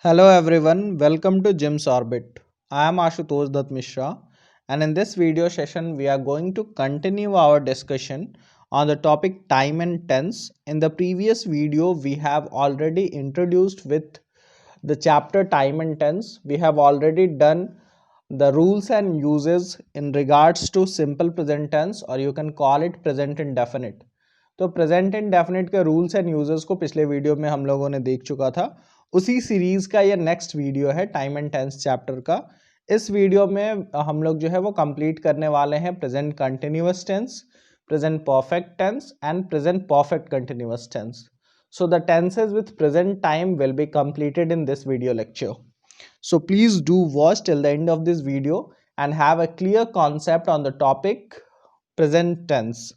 Hello everyone, welcome to Jim's Orbit. I am Ashutosh Dutt Mishra, and in this video session we are going to continue our discussion on the topic time and tense. In the previous video we have already introduced with the chapter time and tense. We have already done the rules and uses in regards to simple present tense, or you can call it present indefinite. तो present indefinite के rules and users को पिछले video में हम लोगों ने देख चुका था। उसी सीरीज का ये नेक्स्ट वीडियो है टाइम एंड टेंस चैप्टर का। इस वीडियो में हम लोग जो है वो कंप्लीट करने वाले हैं present continuous tense, present perfect tense and present perfect continuous tense. So the tenses with present time will be completed in this video lecture. So please do watch till the end of this video and have a clear concept on the topic present tense.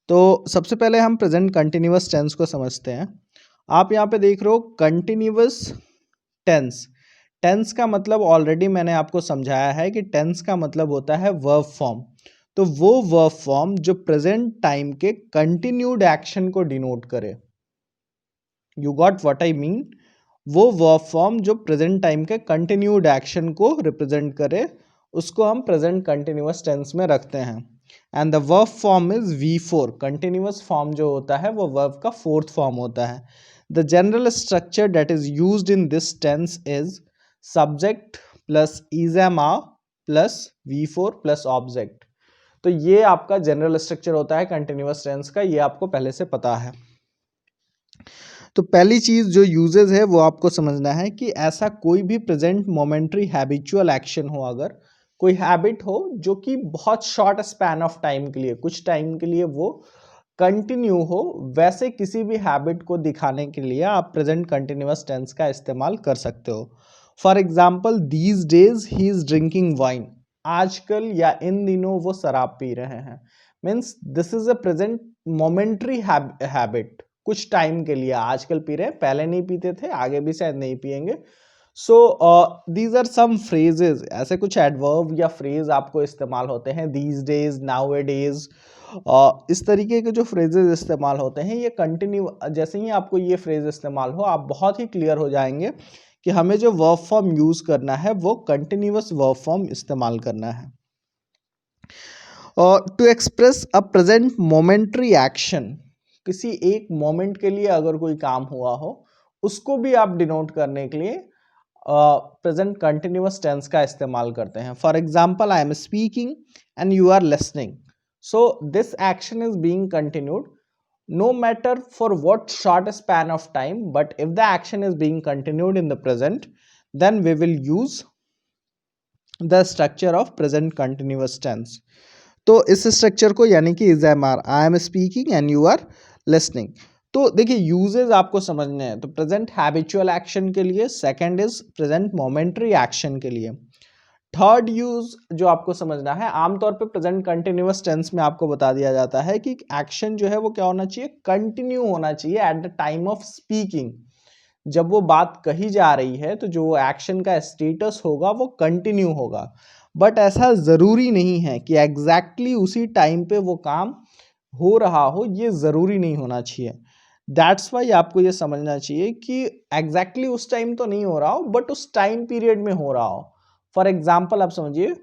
तो सबसे पहले हम present continuous tense को समझते हैं। आप यहाँ पे देख रहे हो कंटिन्यूअस टेंस। टेंस का मतलब ऑलरेडी मैंने आपको समझाया है कि टेंस का मतलब होता है वर्ब फॉर्म। तो वो वर्ब फॉर्म जो प्रेजेंट टाइम के कंटिन्यूड एक्शन को डिनोट करे। You got what I mean? वो वर्ब फॉर्म जो प्रेजेंट टाइम के कंटिन्यूड एक्शन को रिप्रेजेंट करे उसको हम प्रेजेंट कंटिन्यूअस टेंस में रखते हैं। And the verb form is V4। Continuous form जो होता है वो वर्ब का फोर्थ फॉर्म होता है। The general structure that is used in this tense is subject plus is am are plus V4 plus object. तो ये आपका जनरल स्ट्रक्चर होता है कंटिन्यूअस टेंस का, ये आपको पहले से पता है। तो पहली चीज जो यूजेस है वो आपको समझना है कि ऐसा कोई भी प्रेजेंट मोमेंट्री हैबिचुअल एक्शन हो, अगर कोई हैबिट हो जो कि बहुत शॉर्ट स्पैन ऑफ टाइम के लिए, कुछ टाइम के लिए वो कंटिन्यू हो, वैसे किसी भी हैबिट को दिखाने के लिए आप प्रेजेंट कंटिन्यूअस टेंस का इस्तेमाल कर सकते हो। For example, these days he is drinking wine. आजकल या इन दिनों वो शराब पी रहे हैं। Means this is a present momentary habit, कुछ टाइम के लिए आजकल पी रहे हैं, पहले नहीं पीते थे, आगे भी शायद नहीं पिएंगे। So these are some phrases. ऐसे कुछ एडवर्ब या फ्रेज आपको इस्तेमाल होते हैं, these days, nowadays, इस तरीके के जो फ्रेजेस इस्तेमाल होते हैं ये कंटिन्यू। जैसे ही आपको ये फ्रेज इस्तेमाल हो आप बहुत ही क्लियर हो जाएंगे कि हमें जो वर्ब फॉर्म यूज करना है वो कंटिन्यूअस वर्ब फॉर्म इस्तेमाल करना है। To express a present momentary action, किसी एक मोमेंट के लिए अगर कोई काम हुआ हो उसको भी आप डिनोट करने के लिए प्रेजेंट कंटिन्यूअस टेंस का इस्तेमाल करते हैं। For example, I am speaking and you are listening. So this action is being continued no matter for what short span of time, but if the action is being continued in the present, then we will use the structure of present continuous tense. तो इस structure को यानी कि is am are, I am speaking and you are listening. तो देखिए uses आपको समझने हैं। तो प्रेजेंट हैबिचुअल एक्शन के लिए, second is present momentary action के लिए। थर्ड यूज जो आपको समझना है, आमतौर पे प्रेजेंट कंटिन्यूअस टेंस में आपको बता दिया जाता है कि एक्शन जो है वो क्या होना चाहिए, कंटिन्यू होना चाहिए at the time of speaking. जब वो बात कही जा रही है तो जो एक्शन का स्टेटस होगा वो कंटिन्यू होगा। बट ऐसा ज़रूरी नहीं है कि एग्जैक्टली उसी टाइम पे वो काम हो रहा हो, ये ज़रूरी नहीं होना चाहिए। दैट्स वाई आपको ये समझना चाहिए कि एग्जैक्टली उस टाइम तो नहीं हो रहा हो, बट उस टाइम पीरियड में हो रहा हो। फॉर एग्जाम्पल आप समझिए,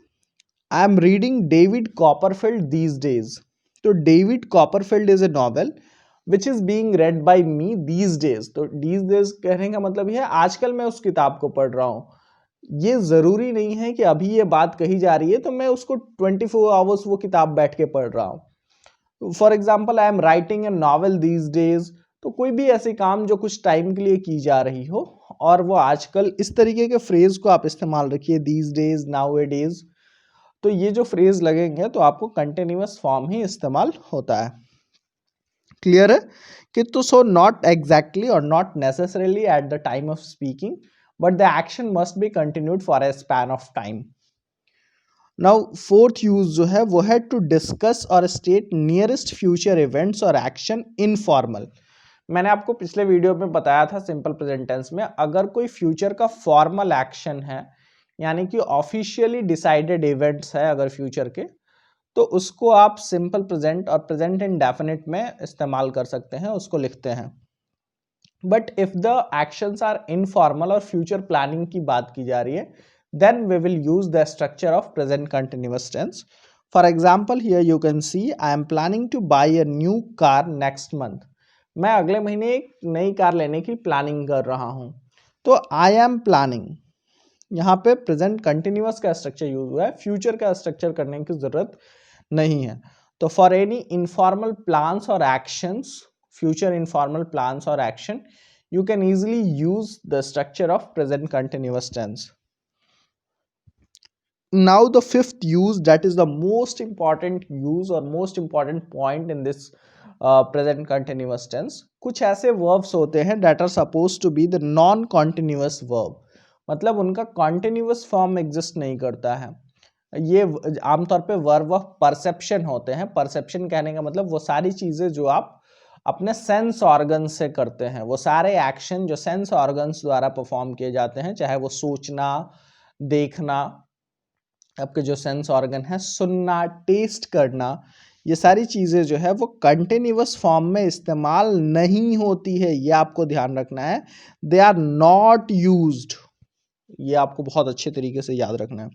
I am reading David Copperfield these days. तो David Copperfield is a novel which is being read by me these days. तो दीज डेज कहने का मतलब ये है आजकल मैं उस किताब को पढ़ रहा हूँ। ये जरूरी नहीं है कि अभी ये बात कही जा रही है तो मैं उसको 24 आवर्स वो किताब बैठ के पढ़ रहा हूँ। For example, I am writing a novel these days. तो कोई भी ऐसे काम जो कुछ टाइम के लिए की जा रही हो और वो आजकल, इस तरीके के फ्रेज को आप इस्तेमाल रखिए, these days, now A days. तो ये जो फ्रेज लगेंगे तो आपको कंटिन्यूअस फॉर्म ही इस्तेमाल होता है। क्लियर है कि तो सो नॉट एग्जैक्टली और not necessarily at the time of speaking, but the action must be continued for a span of time. Now fourth use जो है वो है to discuss or state nearest future events और action informal. मैंने आपको पिछले video में बताया था सिंपल प्रेजेंट टेंस में अगर कोई फ्यूचर का फॉर्मल एक्शन है, यानी कि ऑफिशियली डिसाइडेड इवेंट्स है अगर फ्यूचर के, तो उसको आप सिंपल प्रेजेंट और प्रेजेंट इंडेफिनिट में इस्तेमाल कर सकते हैं, उसको लिखते हैं। But if the actions are informal और फ्यूचर प्लानिंग की बात की जा रही है, then we will use the structure of present continuous tense. For example here you can see I am planning to buy a new car next month. मैं अगले महीने एक नई कार लेने की प्लानिंग कर रहा हूं. तो आई एम प्लानिंग, यहाँ पे प्रेजेंट कंटिन्यूअस का स्ट्रक्चर यूज हुआ है, फ्यूचर का स्ट्रक्चर करने की जरूरत नहीं है. तो फॉर एनी इनफॉर्मल प्लान्स और actions, future informal plans or action, you can easily use the structure of present continuous tense. Now the fifth use, that is the most important use or most important point in this present continuous tense. कुछ ऐसे verbs होते हैं that are supposed to be the non continuous verb, मतलब उनका continuous form exist नहीं करता है. ये आमतौर पे वर्ब ऑफ परसेप्शन होते हैं. परसेप्शन कहने का मतलब वो सारी चीजें जो आप अपने सेंस ऑर्गन से करते हैं, वो सारे एक्शन जो सेंस ऑर्गन्स द्वारा परफॉर्म किए जाते हैं, चाहे वो सोचना, देखना, आपके जो सेंस ऑर्गन है, सुनना, टेस्ट करना, ये सारी चीजें जो है वो कंटिन्यूअस फॉर्म में इस्तेमाल नहीं होती है. ये आपको ध्यान रखना है. They are not used. ये आपको बहुत अच्छे तरीके से याद रखना है.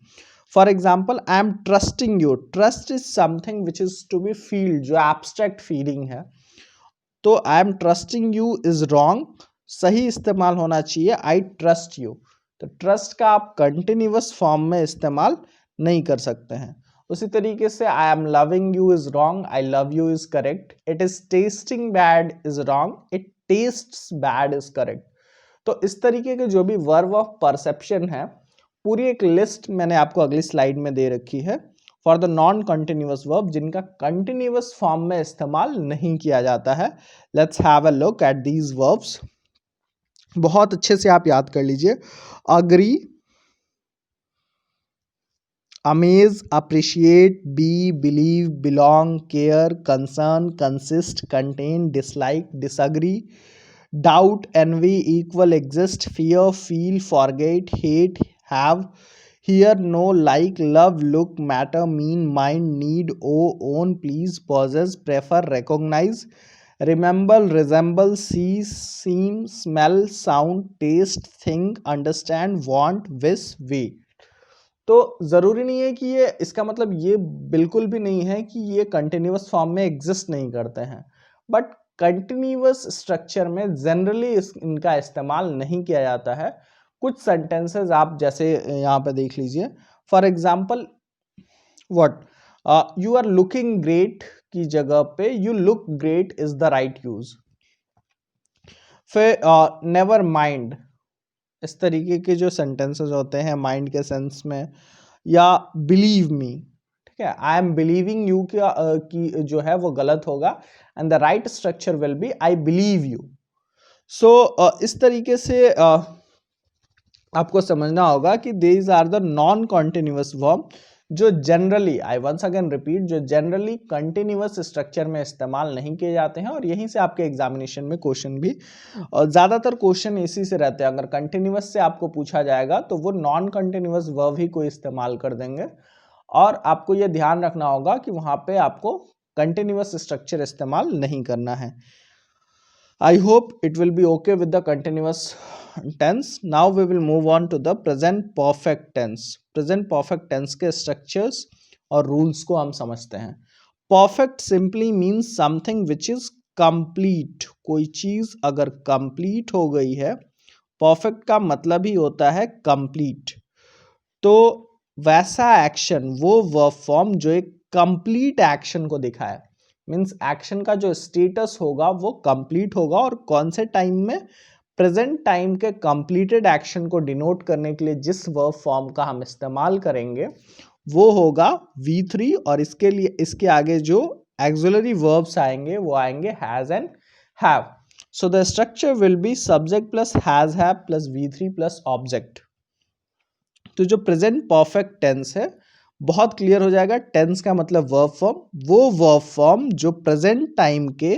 For example, I am trusting you. Trust is something which is to be feel, जो एब्स्ट्रैक्ट फीलिंग है. तो I am trusting you is wrong. सही इस्तेमाल होना चाहिए आई ट्रस्ट यू. तो ट्रस्ट का आप कंटिन्यूअस फॉर्म में इस्तेमाल नहीं कर सकते हैं. उसी तरीके से I am loving you is wrong, I love you is correct. It is testing bad is wrong, it tests bad is correct. तो इस तरीके के जो भी वर्ब ऑफ परसेप्शन है, पूरी एक लिस्ट मैंने आपको अगली स्लाइड में दे रखी है for the non continuous verb, जिनका कंटिन्यूअस फॉर्म में इस्तेमाल नहीं किया जाता है. Let's have a look at these verbs. बहुत अच्छे से आप याद कर लीजिए. Agree, amaze, appreciate, be, believe, belong, care, concern, consist, contain, dislike, disagree, doubt, envy, equal, exist, fear, feel, forget, hate, have, hear, know, like, love, look, matter, mean, mind, need, owe, own, please, possess, prefer, recognize, remember, resemble, see, seem, smell, sound, taste, think, understand, want, wish, wait. तो जरूरी नहीं है कि ये, इसका मतलब ये बिल्कुल भी नहीं है कि ये कंटिन्यूअस फॉर्म में एग्जिस्ट नहीं करते हैं, बट कंटिन्यूअस स्ट्रक्चर में जनरली इनका इस्तेमाल नहीं किया जाता है. कुछ सेंटेंसेस आप जैसे यहाँ पे देख लीजिए. For example, what, you are looking great की जगह पे you look great is the right use. फिर नेवर माइंड, इस तरीके के जो सेंटेंसेस होते हैं माइंड के सेंस में, या बिलीव मी, ठीक है, आई एम बिलीविंग यू की जो है वो गलत होगा, and the right structure will be I believe you. So इस तरीके से आपको समझना होगा कि these are the non continuous verb जो generally, I once again repeat, जो जनरली कंटिन्यूअस स्ट्रक्चर में इस्तेमाल नहीं किए जाते हैं. और यहीं से आपके एग्जामिनेशन में क्वेश्चन भी, और ज़्यादातर क्वेश्चन इसी से रहते हैं. अगर कंटिन्यूअस से आपको पूछा जाएगा तो वो नॉन कंटिन्यूअस वर्ब ही कोई इस्तेमाल कर देंगे, और आपको ये ध्यान रखना होगा कि वहाँ पे आपको कंटिन्यूअस स्ट्रक्चर इस्तेमाल नहीं करना है. I hope it will be okay with the continuous tense. Now we will move on to the present perfect tense. Present perfect tense के structures और rules को हम समझते हैं. Perfect simply means something which is complete. कोई चीज अगर complete हो गई है, perfect का मतलब ही होता है complete. तो वैसा एक्शन, वो verb form जो एक complete एक्शन को दिखाए, मीन्स एक्शन का जो स्टेटस होगा वो कंप्लीट होगा. और कौन से टाइम में, प्रेजेंट टाइम के कंप्लीटेड एक्शन को डिनोट करने के लिए जिस वर्ब फॉर्म का हम इस्तेमाल करेंगे वो होगा V3, और इसके लिए इसके आगे जो एक्सिलरी वर्ब्स आएंगे वो आएंगे has and have. So the structure will be subject plus has have plus V3 plus object. तो जो प्रेजेंट परफेक्ट टेंस है, बहुत क्लियर हो जाएगा. टेंस का मतलब वर्ब फॉर्म, वो वर्ब फॉर्म जो प्रेजेंट टाइम के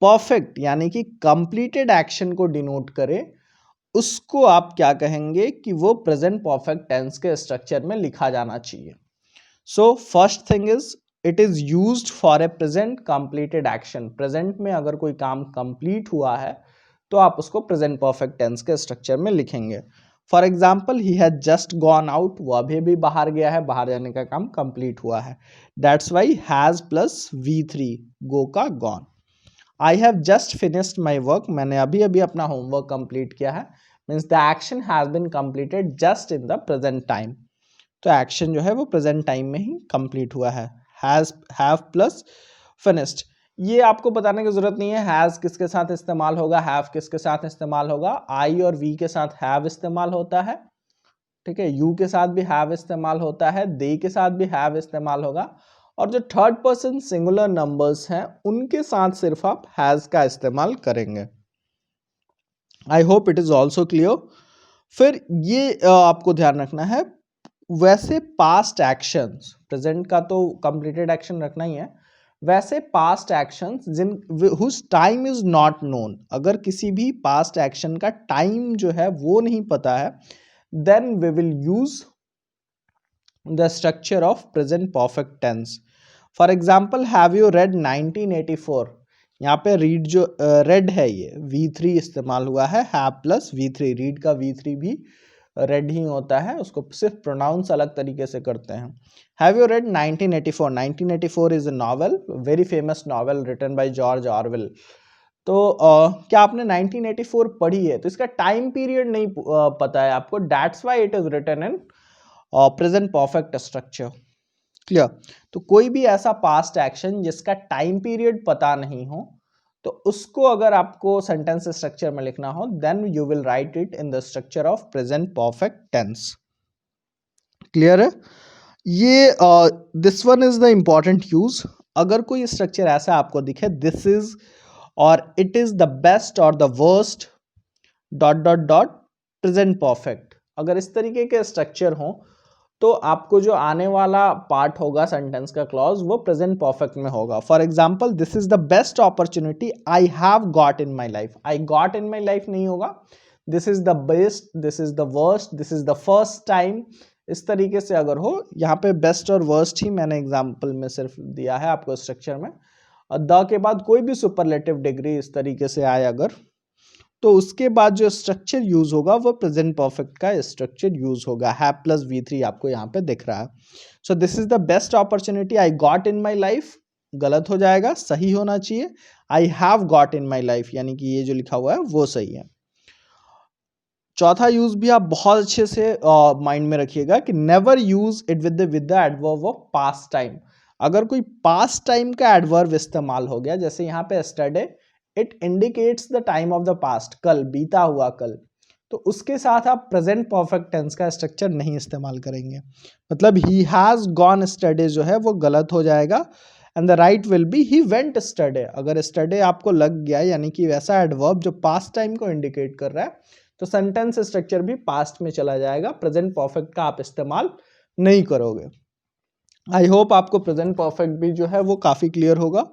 परफेक्ट यानी कि कंप्लीटेड एक्शन को डिनोट करे, उसको आप क्या कहेंगे कि वो प्रेजेंट परफेक्ट टेंस के स्ट्रक्चर में लिखा जाना चाहिए. So first thing is it is used for a present completed action. Present में अगर कोई काम कंप्लीट हुआ है तो आप उसको प्रेजेंट परफेक्ट टेंस के स्ट्रक्चर में लिखेंगे। For example he has just gone out, वो अभी बाहर गया है, बाहर जाने का काम कंप्लीट हुआ है। That's why has plus V3 go का gone. I have just finished my work, मैंने अभी अभी अपना होमवर्क कंप्लीट किया है, means the action has been completed just in the present time. तो एक्शन जो है वो प्रेजेंट टाइम में ही कंप्लीट हुआ है। हैज हैव प्लस फिनिश्ड, ये आपको बताने की जरूरत नहीं है हैज किसके साथ इस्तेमाल होगा, हैव किसके साथ इस्तेमाल होगा। आई और वी के साथ हैव इस्तेमाल होता है, ठीक है। यू के साथ भी हैव इस्तेमाल होता है, दे के साथ भी हैव इस्तेमाल होगा, और जो थर्ड पर्सन सिंगुलर नंबर्स हैं उनके साथ सिर्फ आप हैज का इस्तेमाल करेंगे। I hope it is also clear. फिर ये आपको ध्यान रखना है, वैसे पास्ट एक्शंस, प्रेजेंट का तो कंप्लीटेड एक्शन रखना ही है, वैसे पास्ट एक्शंस जिन whose time is not known, अगर किसी भी पास्ट एक्शन का टाइम जो है वो नहीं पता है, then we will use the structure of present perfect tense. For example have you read 1984, यहाँ पे रीड जो रेड है ये V3 इस्तेमाल हुआ है, हैव प्लस V3, रीड का V3 भी रेड ही होता है, उसको सिर्फ प्रोनाउंस अलग तरीके से करते हैं। Have you read 1984, 1984 is a novel, very famous novel written by George Orwell. तो क्या आपने 1984 पढ़ी है? तो इसका टाइम पीरियड नहीं पता है आपको, that's why it is written in present perfect structure. Clear? तो कोई भी ऐसा पास्ट एक्शन जिसका टाइम पीरियड पता नहीं हो, तो उसको अगर आपको सेंटेंस स्ट्रक्चर में लिखना हो, then you will write it in the structure of present perfect tense. Clear है? ये this one is the important use. अगर कोई स्ट्रक्चर ऐसा आपको दिखे, दिस इज और इट इज द बेस्ट और the worst dot dot dot present perfect, अगर इस तरीके के स्ट्रक्चर हो, तो आपको जो आने वाला पार्ट होगा सेंटेंस का क्लॉज, वो प्रेजेंट परफेक्ट में होगा। For example this is the best opportunity I have got in my life, I got in my life नहीं होगा, this is the best, this is the worst, this is the first time, इस तरीके से अगर हो। यहाँ पे best और वर्स्ट ही मैंने एग्जाम्पल में सिर्फ दिया है आपको स्ट्रक्चर में, और द के बाद कोई भी सुपरलेटिव डिग्री इस तरीके से आए अगर, तो उसके बाद जो स्ट्रक्चर यूज होगा वो प्रेजेंट परफेक्ट का स्ट्रक्चर यूज होगा। हैव प्लस V3 आपको यहाँ पे दिख रहा है। सो this is the best opportunity I got in my life, गलत हो जाएगा, सही होना चाहिए I have got in my life, यानी कि ये जो लिखा हुआ है वो सही है। चौथा यूज भी आप बहुत अच्छे से माइंड में रखिएगा कि never use it with the adverb of past time. अगर कोई पास्ट टाइम का एडवर्ब इस्तेमाल हो गया, जैसे यहाँ पे yesterday, it indicates the time of the past, कल, बीता हुआ कल, तो उसके साथ आप प्रेजेंट परफेक्ट टेंस का स्ट्रक्चर नहीं इस्तेमाल करेंगे। मतलब ही हैज गॉन स्टडे जो है वो गलत हो जाएगा, and the right will be he went स्टडे। अगर स्टडे आपको लग गया, यानी कि वैसा एडवर्ब जो पास्ट टाइम को इंडिकेट कर रहा है, तो सेंटेंस स्ट्रक्चर भी पास्ट में चला जाएगा, प्रेजेंट परफेक्ट का आप इस्तेमाल नहीं करोगे। आई होप आपको प्रेजेंट परफेक्ट भी जो है वो काफी क्लियर होगा।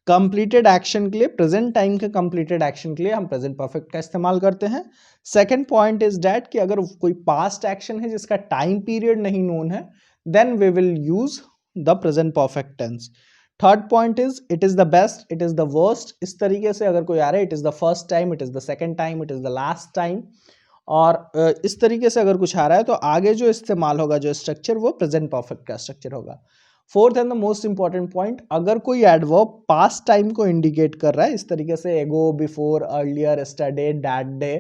कंप्लीटेड एक्शन के लिए, प्रेजेंट टाइम के कंप्लीटेड एक्शन के लिए हम प्रेजेंट परफेक्ट का इस्तेमाल करते हैं। सेकंड पॉइंट इज दैट कि अगर कोई पास्ट एक्शन है जिसका टाइम पीरियड नहीं नोन है, then we will use the present perfect tense. Third point is it is the best, it is the worst, इस तरीके से अगर कोई आ रहा है, it is the first time, it is the second time, it is the last time, और इस तरीके से अगर कुछ आ रहा है, तो आगे जो इस्तेमाल होगा जो स्ट्रक्चर, वो प्रेजेंट परफेक्ट का स्ट्रक्चर होगा। Fourth and the most important point, अगर कोई एडवर्ब पास्ट टाइम को इंडिकेट कर रहा है, इस तरीके से ago, before, earlier, yesterday, that day,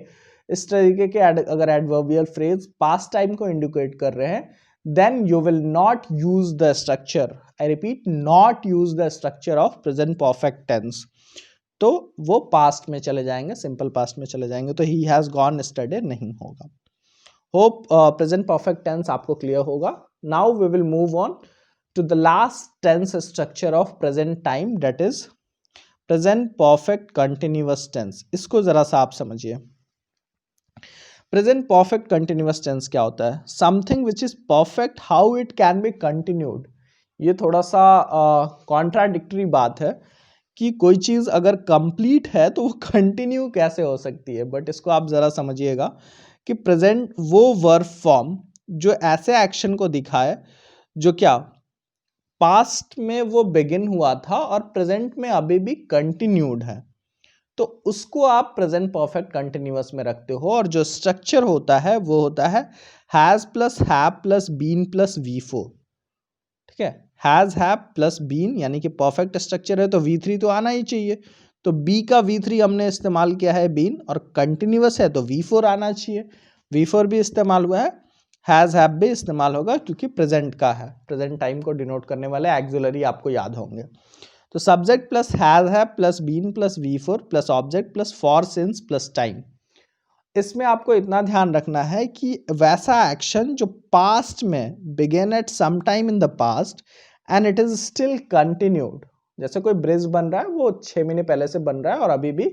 इस तरीके के अगर एडवर्बियल फ्रेज पास्ट टाइम को इंडिकेट कर रहे हैं, then you will not use the structure, I repeat, not use the structure of present perfect tense, तो वो पास्ट में चले जाएंगे, सिंपल पास्ट में चले जाएंगे, तो ही हैज गॉन यस्टरडे नहीं होगा। होप प्रेजेंट परफेक्ट टेंस आपको क्लियर होगा। Now we will move on to the last tense structure of present time, that is present perfect continuous tense। इसको जरा सा आप समझिए। प्रेजेंट परफेक्ट कंटिन्यूअस टेंस क्या होता है? Something which is perfect, how it can be continued. ये थोड़ा सा कॉन्ट्राडिक्टरी बात है कि कोई चीज अगर कंप्लीट है तो वो कंटिन्यू कैसे हो सकती है, बट इसको आप जरा समझिएगा कि प्रेजेंट वो वर्ब फॉर्म जो ऐसे एक्शन को दिखाए जो क्या पास्ट में वो बिगिन हुआ था और प्रेजेंट में अभी भी कंटिन्यूड है। तो उसको आप प्रेजेंट परफेक्ट कंटिन्यूअस में रखते हो, और जो स्ट्रक्चर होता है वो होता है has plus have plus been plus V4। ठीक है, हैज हैव प्लस बीन यानी कि परफेक्ट स्ट्रक्चर है तो V3 तो आना ही चाहिए, तो B का V3 हमने इस्तेमाल किया है बीन, और कंटिन्यूअस है तो V4 आना चाहिए, V4 भी इस्तेमाल हुआ है, हैज हैव भी इस्तेमाल होगा क्योंकि प्रेजेंट का है, प्रेजेंट टाइम को डिनोट करने वाले एक्सिलरी आपको याद होंगे। तो subject plus has have plus been plus V4 plus object plus for since plus time. इसमें आपको इतना ध्यान रखना है कि वैसा एक्शन जो पास्ट में began at some time in the past and it is still continued, जैसे कोई ब्रिज बन रहा है वो 6 महीने पहले से बन रहा है और अभी भी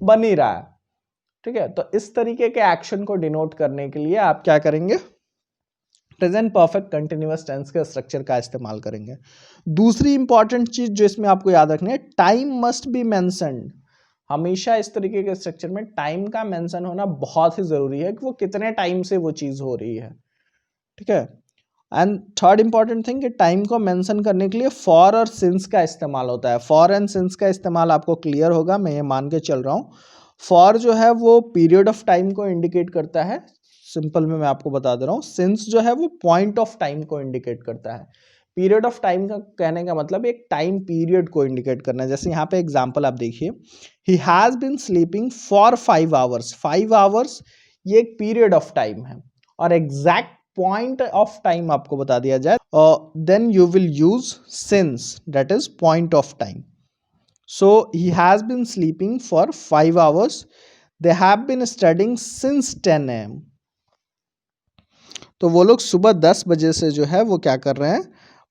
बन ही रहा है। ठीक है, तो इस तरीके के एक्शन को डिनोट करने के लिए आप क्या करेंगे, प्रेजेंट परफेक्ट कंटिन्यूअस टेंस के स्ट्रक्चर का इस्तेमाल करेंगे। दूसरी इंपॉर्टेंट चीज जो इसमें आपको याद रखनी है, टाइम मस्ट बी मेंशन्ड। हमेशा इस तरीके के स्ट्रक्चर में टाइम का मेंशन होना बहुत ही जरूरी है कि वो कितने टाइम से वो चीज हो रही है। ठीक है, एंड थर्ड इंपॉर्टेंट थिंग कि टाइम को मेंशन करने के लिए फॉर और सिंस का इस्तेमाल होता है। फॉर एंड सिंस का इस्तेमाल आपको क्लियर होगा, मैं ये मान के चल रहा हूँ। फॉर जो है वो पीरियड ऑफ टाइम को इंडिकेट करता है, सिंपल में मैं आपको बता दे रहा हूँ। सिंस जो है वो पॉइंट ऑफ टाइम को इंडिकेट करता है। पीरियड ऑफ टाइम का कहने का मतलब एक टाइम पीरियड को इंडिकेट करना है। जैसे यहाँ पे एग्जांपल आप देखिए, he has been sleeping for 5 hours. 5 hours ये एक पीरियड ऑफ टाइम है, और एग्जैक्ट पॉइंट ऑफ टाइम आपको बता दिया जाए, then you will use since, that is point of time. So he has been sleeping for 5 hours, they have been studying since 10 AM। तो वो लोग सुबह 10 बजे से जो है वो क्या कर रहे हैं,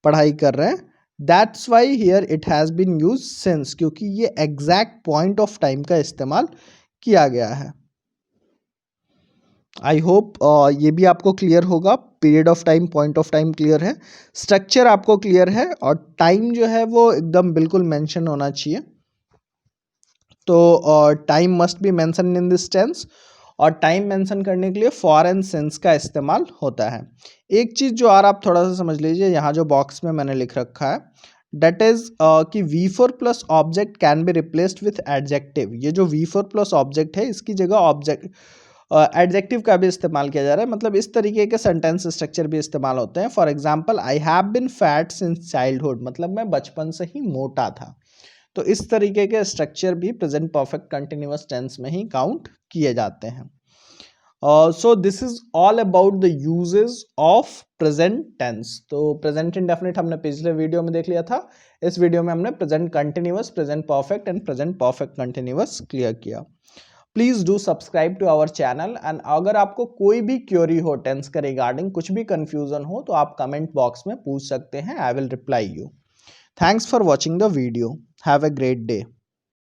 पढ़ाई कर रहे हैं। That's why here it has been use since, क्योंकि ये एग्जैक्ट पॉइंट ऑफ टाइम का इस्तेमाल किया गया है। आई होप ये भी आपको क्लियर होगा। Period of time, point of time clear है, स्ट्रक्चर आपको क्लियर है, और टाइम जो है वो एकदम बिल्कुल मेंशन होना चाहिए। तो time must be mention in this tense, और टाइम मेंशन करने के लिए फॉर एंड सिंस का इस्तेमाल होता है। एक चीज़ जो और आप थोड़ा सा समझ लीजिए, यहाँ जो बॉक्स में मैंने लिख रखा है, डेट इज कि V4 plus object can be replaced with adjective. ये जो V4 प्लस ऑब्जेक्ट है इसकी जगह ऑब्जेक्ट एडजेक्टिव का भी इस्तेमाल किया जा रहा है, मतलब इस तरीके के सेंटेंस स्ट्रक्चर भी इस्तेमाल होते हैं। For example, I have been fat since childhood, मतलब मैं बचपन से ही मोटा था। तो इस तरीके के स्ट्रक्चर भी प्रेजेंट परफेक्ट कंटिन्यूअस टेंस में ही काउंट किए जाते हैं। So this is all about the uses of present tense. तो प्रेजेंट इंडेफिनिट हमने पिछले वीडियो में देख लिया था, इस वीडियो में हमने present continuous, present perfect and present perfect continuous clear किया। Please do subscribe to our channel, and अगर आपको कोई भी क्वेरी हो टेंस के रिगार्डिंग, कुछ भी कंफ्यूजन हो तो आप कमेंट बॉक्स में पूछ सकते हैं, I will reply you. Thanks for watching the video, have a great day.